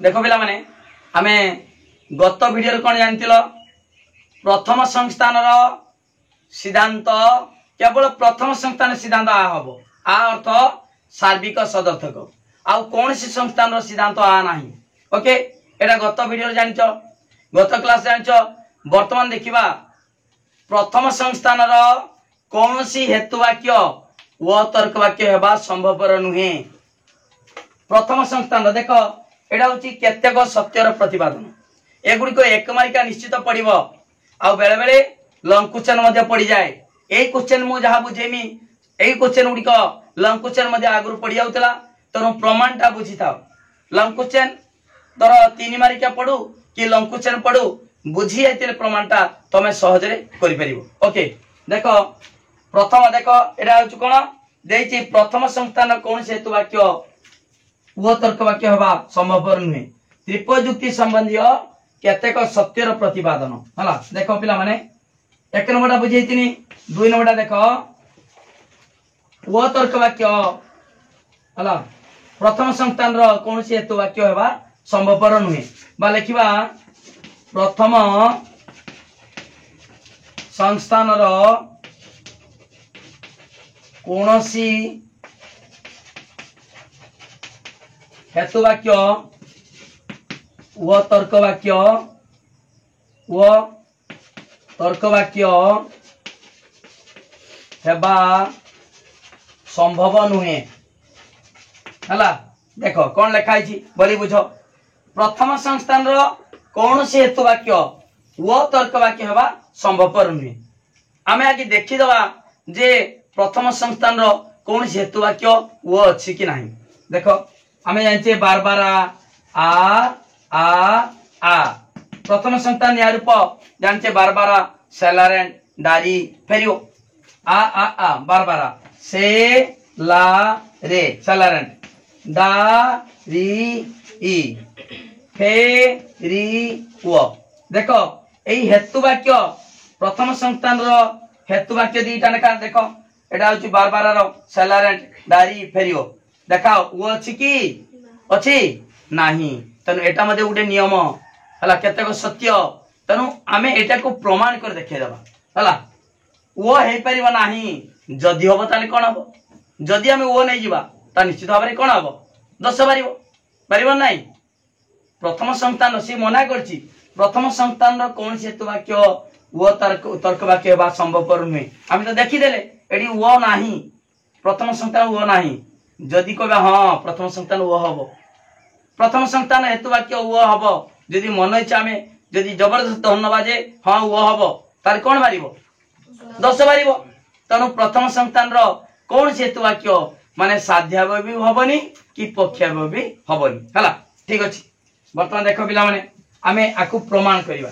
देख पिला माने आमे गत वीडियो कौन जानथिलो प्रथम संस्थान सिद्धांत केवल प्रथम संस्थान सिद्धांत आ हबो आ अर्थ सार्विक सदर्थक आ कौन सी संस्थान सिद्धांत आ नाही ओके एटा गत वीडियो जानिचो गत क्लास जानिचो वर्तमान देखिबा प्रथम संस्थान कौन सी हेतु वाक्य व तर्क वाक्य हेबा संभवपर नुहे प्रथम संस्थान देख एटा होची केतेक सत्यर प्रतिपादन एगुडी को एक मार्का निश्चित पड़िबो आ बेले बेले लॉन्ग क्वेश्चन मध्ये पड़ी जाए एई क्वेश्चन मु जहा बुझेमी एई क्वेश्चन गुडी को लॉन्ग क्वेश्चन मध्ये आगुर पड़ी जाउतला तनो प्रमाणटा बुझी थाओ लॉन्ग क्वेश्चन तोर 3 मार्का पडू कि लॉन्ग क्वेश्चन पडू बुझी आइतिले प्रमाणटा तमे सहज रे करि परिबो ओके देखो प्रथम देखो एटा होची कोन देइची प्रथम संस्थान कोन से हेतु वाक्य वो तर्क वाक्य हवा संभवपर नुहे त्रिपयुक्ति संबंधी केतेक सत्यर प्रतिपादन हला देखो पिला माने एक नंबरटा बुझेइतिनी दुई नंबरटा देखो वो तर्क वाक्य हला प्रथम संस्थान रो कोन से हेतु वाक्य हेबा संभवपर नुहे बा लिखिबा प्रथम संस्थान रो कोनसी हेतु वाक्य व तर्क वाक्य हेबा संभव नुहे हला देखो कौन लिखा बोली बुझ प्रथम संस्थान रो कौन से हेतु वाक्य व तर्क वाक्य हेबा संभवपर नुहे आमे आगे देखि दवा जे प्रथम संस्थान रो कौन से हेतु वाक्य वो अछि कि नाही देखो आमे जानचे बार बार आ प्रथम संस्थान या रूप जानचे बार बार सेलारेंट डारी फेरियो आ बार बार से ला रे सेलारेंट डा री ई फे री वो देखो एई हेतु वाक्य प्रथम संस्थान रो हेतु वाक्य दीटा नेका देखो एटा होची बार बार रो सेलारेंट डारी फेरियो देखाओ वो अछि कि अछि नाही तनु एटा मध्ये उडे नियम हला केतेक सत्य तनु आमे एटा को प्रमाण कर देखे देबा हला वो हे परिबा नाही जदि होबो ताले कोन होबो जदि आमे वो नै जिबा ता निश्चित भाबरे कोन होबो 10 परिबो नाही प्रथम संस्थान से मना करछि प्रथम संस्थान रो कोन से हेतु वाक्य वो तर्क वाक्य बा संभवपर नुहे आमे तो देखि देले एडी वो नाही प्रथम संस्थान वो नाही जदि कहबा हां प्रथम संस्थान वो हबो प्रथम संस्थान हेतु वाक्य वो हबो जदि मन इच्छा में जदि जबरदस्त धन्यवाद जे हां वो हबो तार कोन मारिबो 10 मारिबो तनु प्रथम संस्थान रो कोन से हेतु वाक्य माने साध्याव भी हबनी कि पक्षाव भी हबनी हला ठीक अछि वर्तमान देखो पिला माने आमे आकु प्रमाण करिवा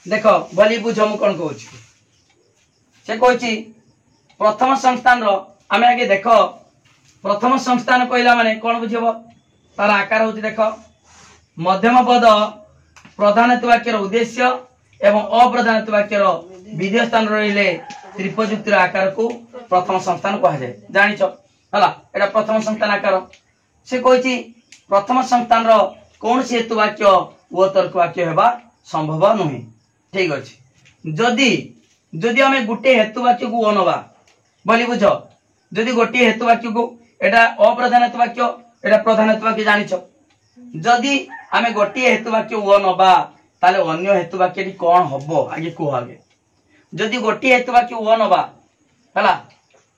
देखो बोली बुझ हम कोन कहूची से कहूची प्रथम संस्थान रो आमे आगे देखो प्रथम संस्थान कहला माने कोन बुझिबो तार आकार होती देखो मध्यम पद प्रधान हेतु वाक्य रो उद्देश्य एवं अप्रधान हेतु वाक्य रो विधेय स्थान रहिले त्रिपयुक्तिर आकार को प्रथम संस्थान कहा जाय जानिछो हला एटा प्रथम संस्थान आकार से कहूची प्रथम संस्थान रो कोन से हेतु वाक्य वो तर्क वाक्य हेबा संभव नुहे ठीक अछि जदि हमें गुटे हेतु वाक्य को अनबा बोली बुझो जदि गोटे हेतु वाक्य को एटा अप्रधान हेतु वाक्य एटा प्रधान हेतु वाक्य जानिछो जदि आमे गोटे हेतु वाक्य वो नबा ताले अन्य हेतु वाक्य टी कोन हबो आगे को आगे जदि गोटे हेतु वाक्य वो नबा हला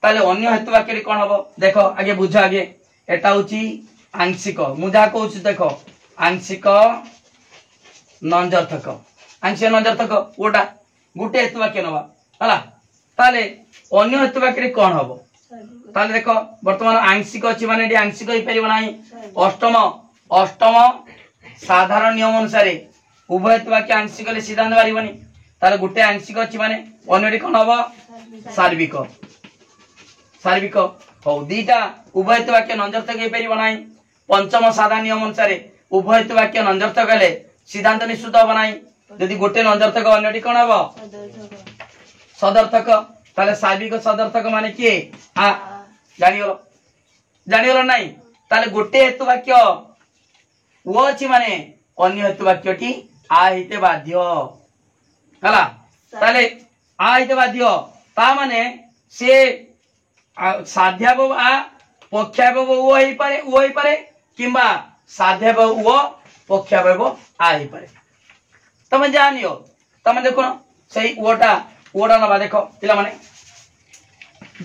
ताले अन्य हेतु वाक्य टी कोन हबो देखो आगे बुझ आगे एटा होची आंशिक मुजा कहूची देखो आंशिक नंजर्थक आंशिक नंजर्थक ओटा गुटे हेतु वाक्य नबा हला ताले अन्य हेतु वाक्य टी कोन हबो ताले देखो वर्तमान आंशिक अछि माने एडी आंशिक होई परिबो नाही अष्टम साधारण नियम अनुसार उभय हेतु वाक्य आंशिक ले सिद्धांत बारिबनी ताले गुटे आंशिक अछि माने अन्यटी कोन हबो सार्विक हो दीटा उभय हेतु वाक्य नंजर्थक होई परिबो नाही पंचम साधारण नियम अनुसार उभय हेतु वाक्य नंजर्थक ले सिद्धांत निश्चित हो नाही यदि गोटे नंजर्थक अन्यटी कोन हबो सदर्थक ताले सार्विक सदर्थक माने के आ जानियो नाही ताले गोटे हेतु वाक्य वो अच्छी माने अन्य हेतु वाक्यटी आ हिते बाध्य हला ताले आ हिते बाध्य ता माने से साध्याबव आ पक्षाबव वो ही पारे किंबा साध्याबव वो पक्षाबव आ ही पारे तमे जानियो तमे देखो सही ओटा ओटा नबा देखो पिला माने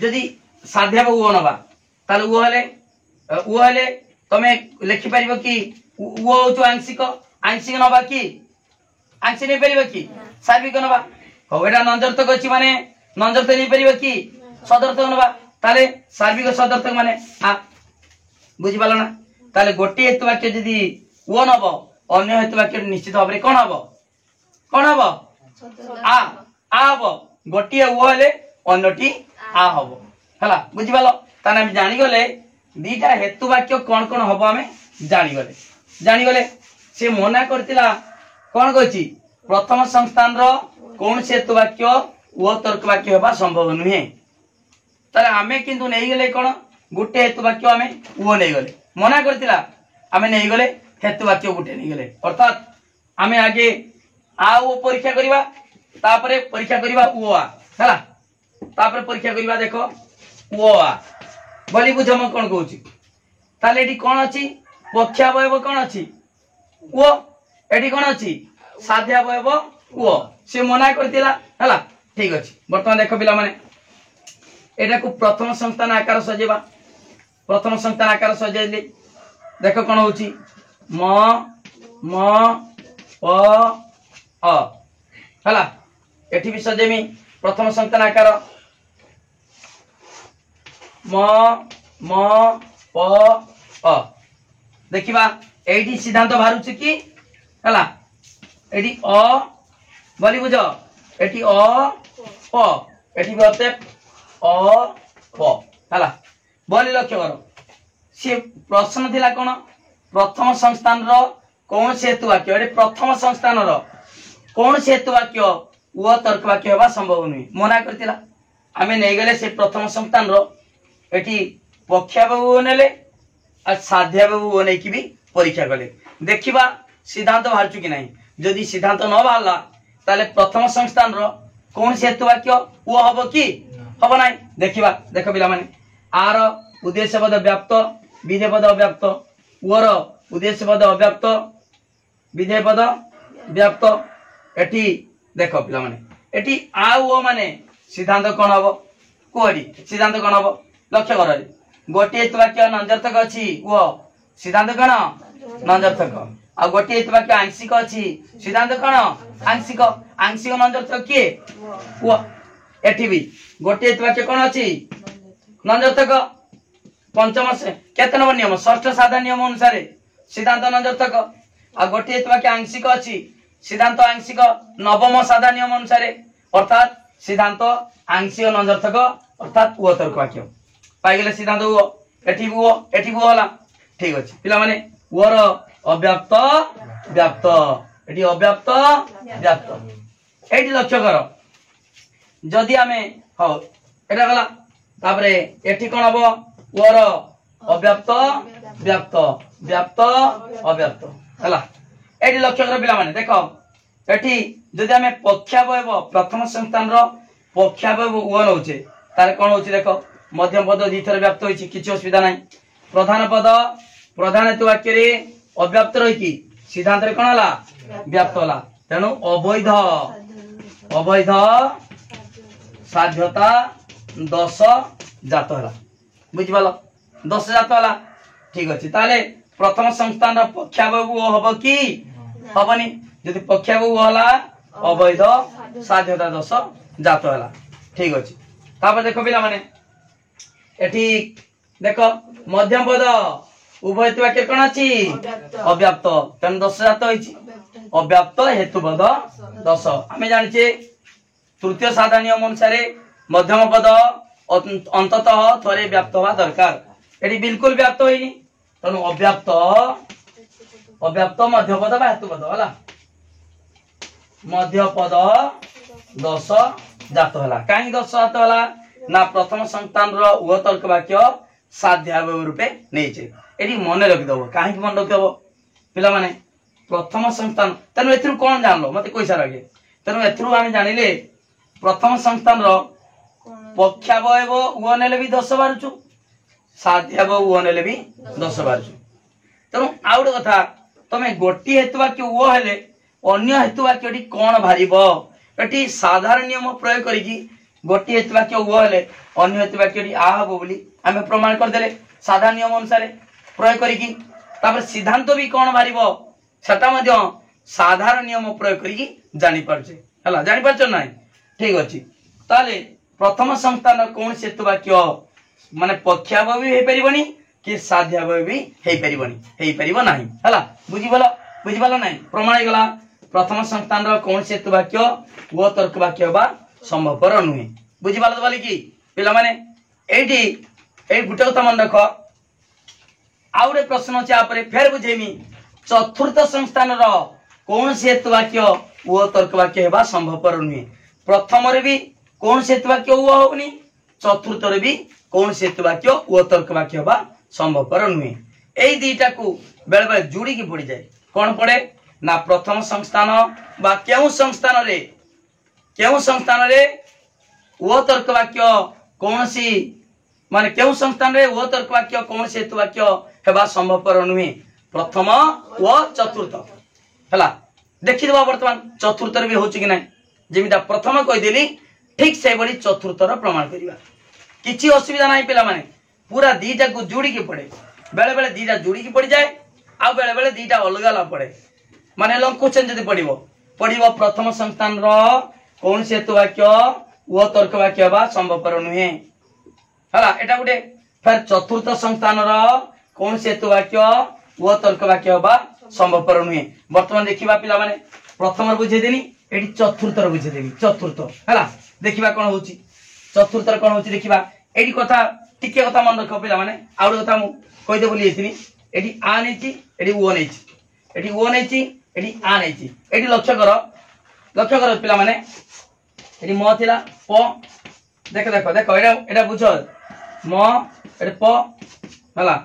जदि साध्याबव वो नबा ताले वो हेले तमे लिखि परिबो कि वो जो आंशिक आंशिक नबा कि आंशिक नहीं परिबो कि सार्विक नबा हो एटा नंजर्थक अछि माने नंजर्थ नहीं परिबो कि सदर्थक नबा ताले सार्विक सदर्थक माने आ बुझि पालो ना ताले गोटी हेतु वाक्य जदि वो नबो अन्य हेतु वाक्य निश्चित भाबरे कोन हबो आ हबो गोटी वो हेले अन्यटी आ हबो हला बुझि पालो ताने हम जानि गले दीटा हेतु वाक्य कोन कोन हबो हमें जानि गले से मना करतिला कोन कहछि प्रथम संस्थान रो कोन से हेतु वाक्य वो तर्क वाक्य होबा संभव नुहे ताले आमे किंतु नै गेले कोन गुटे हेतु वाक्य आमे वो नै गेले मना करतिला आमे नै गेले हेतु वाक्य गुटे नै गेले अर्थात आमे आगे आ ओ परीक्षा करिवा तापरे परीक्षा करिवा ओ आ हला तापरे परीक्षा करिवा देखो ओ आ बोली बुझ म कोन कहूची ताले एटी कोन अछि पक्षावयव कोन अछि ओ एटी कोन अछि साध्यावयव ओ से मना करतिला हला ठीक अछि वर्तमान देखो पिला माने एटा को प्रथम संस्थान आकार सजेबा प्रथम संस्थान आकार सजेली देखो कोन होची म प अ हला एठी भी सजेमी प्रथम संस्थान आकार म प अ देखिबा एठी सिद्धांत बाहरुची की हला एठी अ बोली बुझो एठी अ प एठी बते अ प हला बोली लक्ष्य करो से प्रश्न थिला कोन प्रथम संस्थान रो कोन से हेतु वाक्य एठी प्रथम संस्थान रो कोन से हेतु वाक्य वो तर्क वाक्य होबा संभव नै मना करतिला आमे नै गेले से प्रथम संस्थान रो एठी पक्षाबव नेले आ साध्याबव नै कि भी परीक्षा कले देखिबा सिद्धांत बाहरचु कि नहीं जदि सिद्धांत न बाहरला ताले प्रथम संस्थान रो कोन से हेतु वाक्य वो हबो कि हबो नै देखिबा देखो बिला माने आर उद्देश्य पद व्याप्त विधेय पद अव्याप्त ओर उद्देश्य पद अव्याप्त विधेय पद व्याप्त एठी देखो पिला माने एठी आ ओ माने सिद्धांत कोन हबो कोडी सिद्धांत कोन हबो लक्ष्य कर गोटे हेतु वाक्य नंजर्थक अछि वो सिद्धांत कोन नंजर्थक आ गोटे हेतु वाक्य आंशिक अछि सिद्धांत कोन आंशिक आंशिक नंजर्थक के वो एठी भी गोटे हेतु वाक्य कोन अछि नंजर्थक पंचम से केते नंबर नियम षष्ठ साधारण नियम अनुसार सिद्धांत नंजर्थक आ गोटे हेतु वाक्य आंशिक अछि सिद्धांत आंशिक नवम साधारण नियम अनुसार अर्थात सिद्धांत आंशिक नंजर्थक अर्थात वो तर्क वाक्य पाई गेले सिद्धांत वो एठी वो होला ठीक अछि पिला माने ओर अव्याप्त व्याप्त एठी अव्याप्त व्याप्त एठी लक्ष्य करो जदि आमे हो एटा गला तापरे एठी कोन हबो ओर अव्याप्त व्याप्त व्याप्त अव्याप्त हला एठी लक्ष्य करो पिला माने देखो एठी जदि आमे पक्षावयव प्रथम संस्थान रो पक्षावयव ओ नउचे तारे कोन होची देखो मध्यम पद द्वितीय व्याप्त होईची किछि असुविधा नाही प्रधान पद प्रधान हेतु वाक्य रे अव्याप्त रही की सिद्धांत रे कोन हला व्याप्त होला तेनु अवैध अवैध साध्यता 10 जात होला बुझि पालो 10 जात होला ठीक अछि ताले प्रथम संस्थान रो पक्षावयव हबो की हबनी यदि पक्षावयव होला अवैध साध्यता 10 जात होला ठीक अछि तापर देखो पिला माने एठी देखो मध्यम पद उभय हेतु वाक्य कोन अछि अव्याप्त तन 10 जात होईची अव्याप्त हेतु पद 10 हमें जानिचे तृतीय साधारण नियम अनुसार मध्यम पद अंततः थोरे व्याप्त होवा दरकार एठी बिल्कुल व्याप्त होईनी तनु अव्याप्त अव्याप्त मध्य पद बा हेतु पद होला मध्य पद 10 जात होला काई 10 जात होला ना प्रथम संतान रो उ तर्क वाक्य साध्यावय रूपे नैचे एठी मन रखि दबो काहे मन रखि दबो पिला माने प्रथम संस्थान तेनु एथरु कोन जानलो मते कोइ सार आगे तेनु एथरु आमे जानिले प्रथम संस्थान रो पक्षावयव उ नेले भी 10 बारुचु साध्यावयव उ नेले भी 10 बारुचु तेनु आउड कथा तमे गोटी हेतु वाक्य उ हेले अन्य हेतु वाक्यटी कोन भारिबो एटी साधारण नियम प्रयोग करिकी गोटी हेतु वाक्य उ हेले अन्य हेतु वाक्यटी आ हबो बोली आमे प्रमाण कर देले साधारण नियम अनुसार प्रयोग करिकी तापर सिद्धांत भी कोन भारिबो सेटा मध्य साधारण नियम प्रयोग करिकी जानि परछे हला जानि परछ नै ठीक अछि ताले प्रथम संस्थान कोन हेतु वाक्य माने पक्षावयव भी हे परिबनी कि साध्यावयव भी हे परिबो नाही हला बुझि बला नै प्रमाण गला प्रथम संस्थान रो कोन हेतु वाक्य वो तर्क वाक्य बा संभवपर नुहे बुझि बला बोली कि पिला माने एठी ए गुटे कथा मन रख आउरे प्रश्न अछि आपरे फेर बुझेमी चतुर्थ संस्थान रो कोन हेतु वाक्य वो तर्क वाक्य हेबा संभवपर नुहे प्रथम रे भी कोन हेतु वाक्य वो होबनी चतुर्थ रे भी कोन हेतु वाक्य वो तर्क वाक्य हेबा संभवपर नुहे एई दीटा को बेले बेले जोड़ी की पड़ी जाए कोन पड़े ना प्रथम संस्थान बा केउ संस्थान रे वो तर्क वाक्य कोनसी माने केउ संस्थान रे वो तर्क वाक्य कोन हेतु वाक्य हेबा संभवपर नुहे प्रथम व चतुर्थ हला देखि देबा वर्तमान चतुर्थ रे भी होछि कि नै जेमिता प्रथम कहि देली ठीक से बड़ी चतुर्थ रो प्रमाण करिवा किछि असुविधा नै पिला माने पूरा दीटा को जोड़ी के पड़े बेले बेले दीटा जोड़ी की पड़ी जाए आ बेले बेले दीटा अलग अलग पड़े माने लंकुचन जदि पड़िबो प्रथम संस्थान रो कोन हेतु वाक्य वो तर्क वाक्य बा संभवपर नुहे हला एटा गुटे फिर चतुर्थ संस्थान रो कोन हेतु वाक्य वो तर्क वाक्य बा संभवपर नुहे वर्तमान देखिबा पिला माने प्रथम बुझे देनी एटी चतुर्थ बुझे देनी चतुर्थ हला देखिबा कोन होची चतुर्थ कोन होची देखिबा एटी कथा टिके कथा मन रख पिला माने आउड कथा मु कहि दे बोली एथिनी एटी आ नैची एटी ओ नैची एटी ओ नैची एटी आ नैची एटी लक्ष्य करो पिला माने एटी म थिला प देखो एटा बुझो म एटी प हला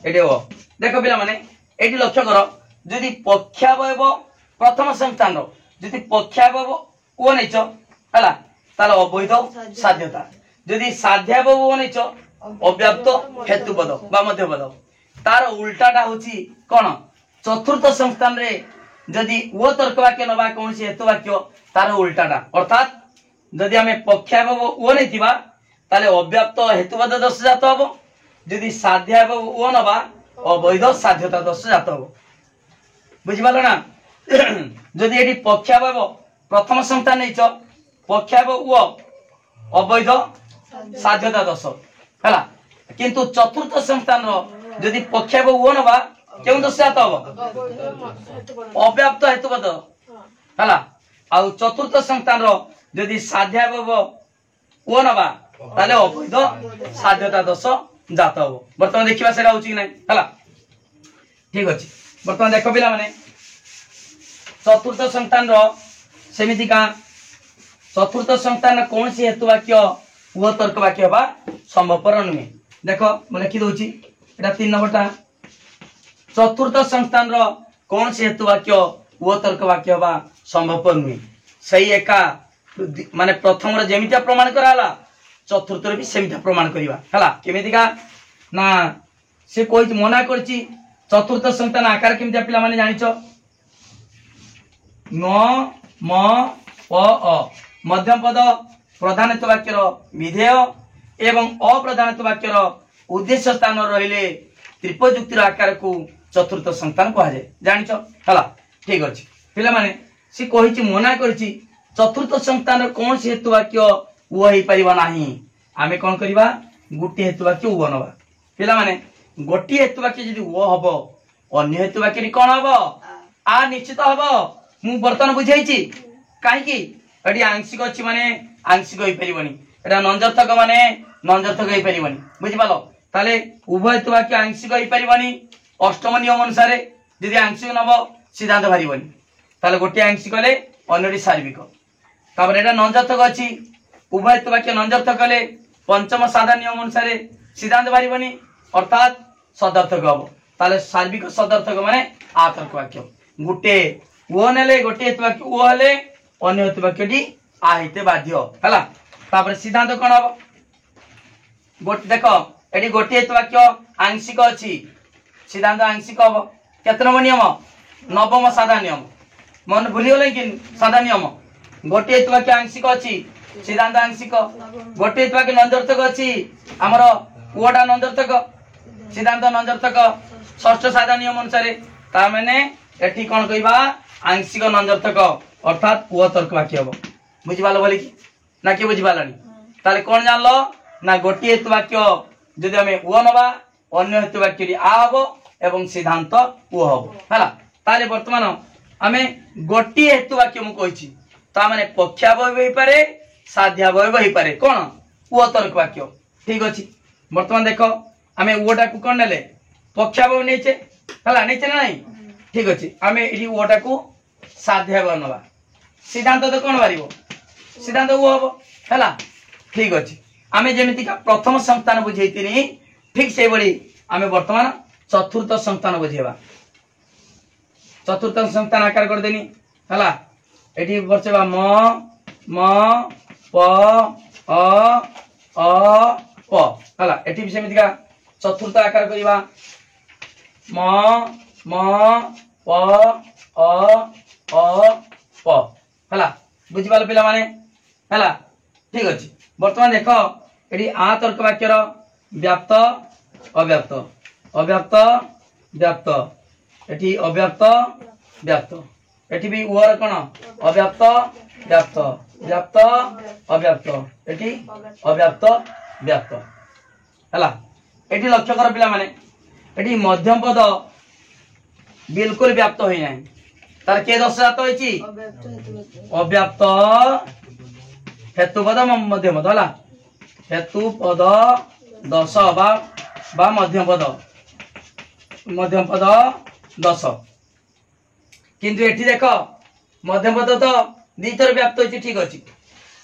एटी ओ देखो पिला माने एटी लक्ष्य करो जदि पक्षावयव प्रथम संस्थान रो जदि पक्षावयव ओ नैचो हला ताले अवैध साध्यता जदि साध्यावयव ओ नैचो अव्याप्त हेतुपद बा मध्यपद तार उल्टाटा होची कोन चतुर्थ संस्थान रे जदि वो तर्क वाक्य नबा कोन से हेतु वाक्य तार उल्टाटा अर्थात जदि हमें पक्षावयव ओ नैतिबा ताले अव्याप्त हेतुपद दश जात हबो जदि साध्यावयव ओ नबा अवैध साध्यता दश जात हबो बुझि पालो ना जदि एटी पक्षावयव प्रथम संस्थान नैचो पक्षावयव ओ अवैध साध्यता दश हला किंतु चतुर्थ संस्थान रो जदि पक्षावयव ओ नबा केउ दश जात हबो अव्याप्त हेतुपद हला आ चतुर्थ संस्थान रो जदि साध्यावयव ओ नबा ताले अवैध साध्यता दश जात हबो वर्तमान देखिबा सेरा होची कि नै हला ठीक अछि वर्तमान देखो पिला माने चतुर्थ संस्थान रो सेमिति का चतुर्थ संस्थान कोन सी हेतु वाक्य वो तर्क वाक्य बा संभवपर नुहे देखो म लिखि दोची एटा 3 नंबरटा चतुर्थ संस्थान रो कोन सी हेतु वाक्य वो तर्क वाक्य बा संभवपर नुहे सही एका माने प्रथम रे जेमिता प्रमाण कराला चतुर्थ रे भी सेमिता प्रमाण करिवा हला केमिति का ना से कोइ मना करची चतुर्थ संस्थान आकार केमिता पिला माने जानिचो न म प अ मध्यम पद प्रधानत्व वाक्य रो विधेय एवं अप्रधानत्व वाक्य रो उद्देश्य स्थान रहिले त्रिपयुक्ति रो आकार को चतुर्थ संस्थान कहा जाय जानिचो हला ठीक अछि पिला माने से कहिची मना करची चतुर्थ संस्थान कोन से हेतु वाक्य वो हे परिबा नाही आमे कोन करिबा गुटी हेतु वाक्य वो नबा पिला माने गोटी हेतु वाक्य जदि वो हबो अन्य हेतु वाक्य कोन हबो आ निश्चित हबो मु बर्तन बुझाइची काहे की एडी आंशिक अछि माने आंशिक होई परिबनी एटा नंजर्थक माने नंजर्थक होई परिबनी बुझि पालो ताले उभय हेतु वाक्य आंशिक होई परिबनी अष्टम नियम अनुसार यदि आंशिक नबो सिद्धांत भारिबनी ताले गोटी आंशिक ले अन्यटी सार्विक तापर एटा नंजर्थक अछि उभय हेतु वाक्य नंजर्थक ले पंचम साधारण नियम अनुसार सिद्धांत भारिबनी अर्थात सदर्थक हबो ताले सार्विक सदर्थक माने आतर्क वाक्य गुटे ओ नेले गोटे हेतु वाक्य ओ हेले अन्य हेतु वाक्यटी आ हेते बाध्य हला तापर सिद्धांत कोन हबो गोटे देखो एडी गोटे हेतु वाक्य आंशिक अछि सिद्धांत आंशिक हबो केते नंबर नियम नवम साधा नियम मन भूली गेलै कि साधा नियम गोटे हेतु वाक्य आंशिक अछि सिद्धांत आंशिक गोटे हेतु वाक्य नंदर्थक अछि हमर ओडा नंदर्थक सिद्धांत नंदर्थक षष्ठ साधा नियम अनुसार ता माने एठी कोन कहबा आंशिक नंदर्थक अर्थात पुओ तर्क वाक्य हबो बुझिबालो बोली कि ना कि बुझिबालानी ताले कोन जानलो ना गोटे हेतु वाक्य जदि हमें ओ नबा अन्य हेतु वाक्य आ हबो एवं सिद्धांत ओ हबो हला ताले वर्तमान हमें गोटे हेतु वाक्य मु कहिछि ता माने पक्षावय होई पारे साध्यावय होई पारे कोन ओ तर्क वाक्य ठीक अछि वर्तमान देखो हमें ओटा को कोन नेले पक्षावय नेचे हला नेचे ना नहीं ठीक अछि हमें एडी ओटा को साध्यावय नबा सिद्धांत तो कोन बारिबो सिद्धांत ओ हबो हला ठीक अछि हमें जेमिति का प्रथम संस्थान बुझेइतिनी ठीक से बड़ी हमें वर्तमान चतुर्थ संस्थान बुझेबा चतुर्थ संस्थान आकार कर देनी हला एठी बचेबा म प अ प हला एठी भी सेमिति का चतुर्थ आकार करिबा म प अ प हला बुझिबाल पिला माने हला ठीक अछि वर्तमान देखो एठी आ तर्क वाक्य रो व्याप्त अव्याप्त अव्याप्त व्याप्त एठी अव्याप्त व्याप्त एठी भी उवर कोन अव्याप्त व्याप्त व्याप्त अव्याप्त एठी अव्याप्त व्याप्त हला एठी लक्ष्य कर पिला माने एठी मध्यम पद बिल्कुल व्याप्त होई नै तार के दश जात होईची अव्याप्त हेतु पद मध्यम पद हला हेतु पद 10 बा मध्यम पद 10 किंतु एठी देखो मध्यम पद तो दी थर व्याप्त होईची ठीक अछि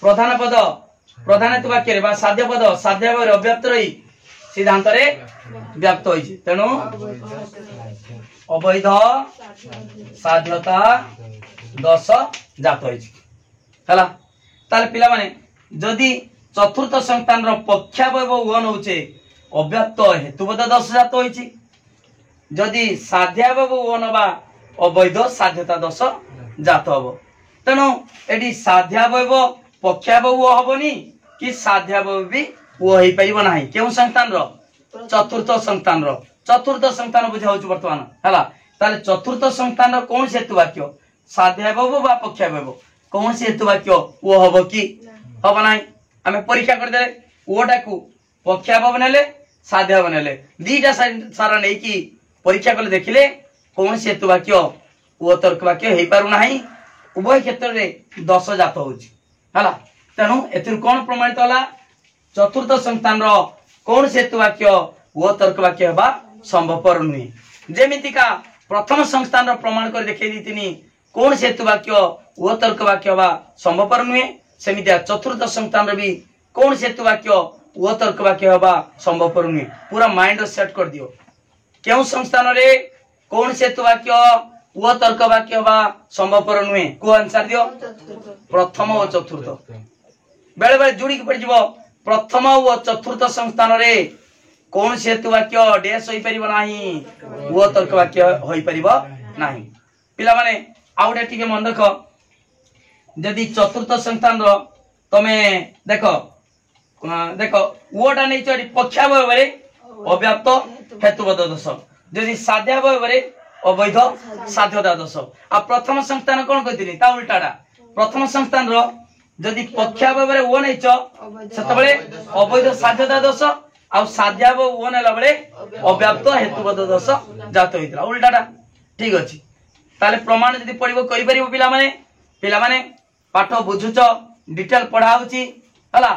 प्रधान पद प्रधान हेतु वाक्य रे बा साध्य पद साध्य रे अव्याप्त रही सिद्धांत रे व्याप्त होईची तेनु अवैध साध्यता 10 जात होईची हला ताले पिला माने जदी चतुर्थ संस्थान रो पक्षावय वन होचे अव्याप्त हेतुपद 10 जात होईची जदी साध्यावय वन बा अवैध साध्यता 10 जात हबो तेनु एडी साध्यावय पक्षावय हबोनी कि साध्यावय भी वो हेई परिबो नाही केउ संस्थान रो चतुर्थ संस्थान बुझा होची वर्तमान हला ताले चतुर्थ संस्थान रो कोन हेतु वाक्य साध्यावय बा पक्षावय कोन हेतु वाक्य वो हबो कि हबो नाही हमें परीक्षा कर दे ओटा को पक्षावय बनेले साध्यावय बनेले दीटा सारा नै कि परीक्षा कर देखिले कौन से हेतु वाक्य वो तर्क वाक्य हेई पारु नाही उभय क्षेत्र रे 10 जात होची हला तेनु एतिर कोन प्रमाणित होला चतुर्थ संस्थान रो कौन से हेतु वाक्य वो तर्क वाक्य हेबा संभवपर नुई जेमिति का प्रथम संस्थान रो प्रमाण कर देखै दितिनी कौन से हेतु वाक्य वो तर्क वाक्य हेबा संभवपर नुई सेमितिया चतुर्थ संस्थान रो भी कौन से हेतु वाक्य वो तर्क वाक्य हेबा संभवपर नुई पूरा माइंड सेट कर दियो केउ संस्थान रे कौन से हेतु वाक्य वो तर्क वाक्य बा संभवपर नुहे को आंसर दियो प्रथम और चतुर्थ बेले बेले जुड़ी के पड़ जिवो प्रथम और चतुर्थ संस्थान रे कौन से हेतु वाक्य डेस होई परिबो नाही वो तर्क वाक्य होई परिबो नाही पिला माने आउडे टिके मन देखो यदि चतुर्थ संस्थान रो तमे देखो ओटा नै चोरी पक्षावय रे अव्याप्त हेतुपद 10 यदि साध्यावय रे अवैध साध्यता 10 आ प्रथम संस्थान कोन कहितनी ता उल्टाडा प्रथम संस्थान रो यदि पक्षावय रे ओ नैच सेतबेले अवैध साध्यता 10 आ साध्यावय ओ नेला बेले अव्याप्त हेतुपद 10 जात होइतला उल्टाडा ठीक अछि ताले प्रमाण यदि पढिबो करि परिबो पिला माने पाठ बुझुच डिटेल पढाउची हला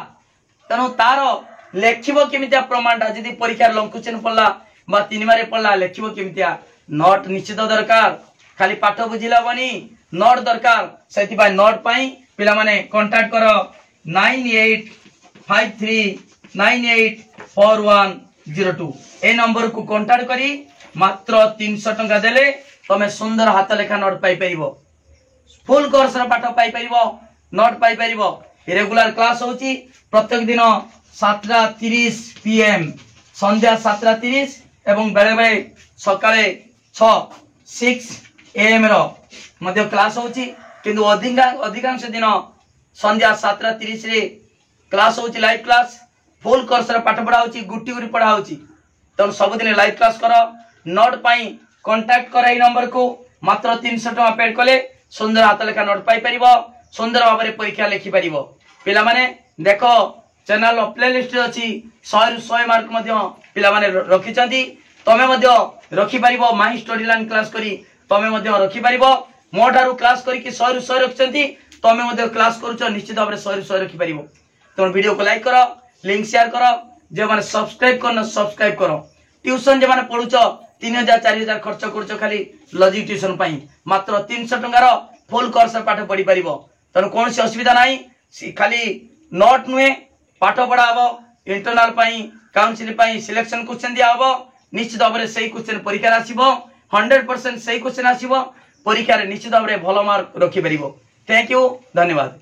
तनो तारो लेखिबो केमितिया प्रमाणटा यदि परीक्षा लंकुचन पडला बा 3 मारे पडला लेखिबो केमितिया नोट निश्चित दरकार खाली पाठ बुझिला बनी नोट दरकार सेति बाय नोट पाई पिला माने कांटेक्ट करो 9853984102 ए नंबर को कांटेक्ट करी मात्र 300 टंका देले तमे सुंदर हाथ लेखा नोट पाई परिबो फुल कोर्स रो पाठ पाई परिबो नोट पाई परिबो रेगुलर क्लास होची प्रत्येक दिन 7:30 PM संध्या 7:30 एवं बेले बेले सकाळे 6 AM रो मध्य क्लास होची किंतु अधिकांश दिन संध्या 7:30 रे क्लास होची लाइव क्लास फुल कोर्स रो पाठ पढ़ा होची गुटी गुटी पढ़ा होची तो सब दिन लाइव क्लास करो नोट पाई कांटेक्ट करा नंबर को मात्र 300 टका पेड कले सुंदर हाथ लेखा नोट पाई परिबो सुंदर भाव में परीक्षा लिखि परिबो पिला माने देखो चैनल प्लेलिस्ट अछि 100 रु 100 मार्क मध्य पिला माने रखि चंदी तमे मध्य रखि परिबो माई स्टडी लाइन क्लास करी तमे मध्य रखि परिबो मोठारु क्लास करी कि 100 रु 100 रखि चंदी तमे मध्य क्लास करूछ निश्चित भाव में 100 रु 100 रखि परिबो तो वीडियो को लाइक करो लिंक शेयर करो जे माने सब्सक्राइब करना सब्सक्राइब करो ट्यूशन जे माने पढुछ 3000 4000 खर्च करूछ खाली लॉजिक ट्यूशन पई मात्र 300 टंका रो फुल कोर्स पाठ पढ़ी परिबो तन कौन सी असुविधा नहीं खाली नोट नुहे पाठ पढ़ा इंटरनल पई काउंसिल पई सिलेक्शन क्वेश्चन दिया हबो निश्चित भाव में सही क्वेश्चन परीक्षा आसीबो 100% सही क्वेश्चन आसीबो परीक्षा रे निश्चित भाव में भलो मार्क रखि परिबो थैंक यू धन्यवाद।